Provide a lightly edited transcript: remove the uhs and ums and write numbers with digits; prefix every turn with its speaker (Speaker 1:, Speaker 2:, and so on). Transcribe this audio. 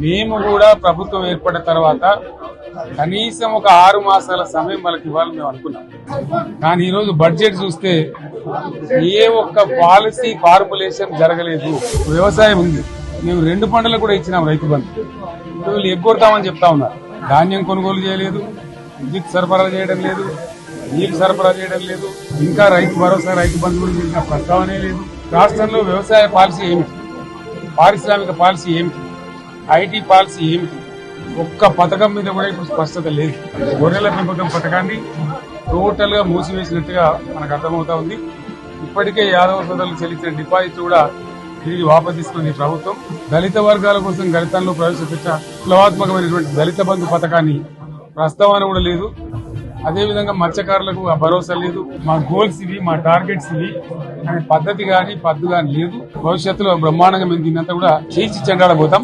Speaker 1: మేము కూడా ప్రభుత్వం ఏర్పడిన తర్వాత కనీసం ఒక 6 మాసాల సమయం వాళ్ళకి ఇవ్వాలని మేము అనుకున్నాం. కానీ ఈరోజు బడ్జెట్ చూస్తే ఏ ఒక్క పాలసీ ఫార్ములేషన్ జరగలేదు. వ్యవసాయం ఉంది, మేము 2 పంటలకు కూడా ఇచ్చినాం రైతు బంధు. వీళ్ళు ఎగ్గొడతామని చెప్తా ఉన్నారు. ధాన్యం కొనుగోలు చేయలేదు, విద్యుత్ సరఫరా చేయడం లేదు, నీళ్లు సరఫరా చేయడం లేదు, ఇంకా రైతు భరోసా రైతు బంధు గురించి ఇంకా ప్రస్తావనే లేదు. రాష్ట్రంలో వ్యవసాయ పాలసీ ఏమిటి, పారిశ్రామిక పాలసీ ఏమిటి, ఐటీ పాలసీ ఏమిటి, ఒక్క పథకం మీద కూడా ఇప్పుడు స్పష్టత లేదు. గొర్రెల పెంపకం పథకాన్ని టోటల్ గా మూసివేసినట్టుగా మనకు అర్థమవుతా ఉంది. ఇప్పటికే యాదవ సోదరులకు చెల్లించిన డిపాజిట్ కూడా తిరిగి వాపసు తీసుకున్న ప్రభుత్వం దళిత వర్గాల కోసం గణితంలో ప్రవేశపెట్టిన విప్లవాత్మకమైనటువంటి దళిత బంధు పథకాన్ని ప్రస్తావన కూడా లేదు. అదేవిధంగా మత్స్యకారులకు ఆ భరోసా లేదు. మా గోల్స్ ఇవి, మా టార్గెట్స్ ఇవి అనే పద్ధతి గాని పద్దు గాని లేదు. భవిష్యత్తులో బ్రహ్మాండంగా మేము దీన్నంతా కూడా చీల్చి చెండాడబోతాం.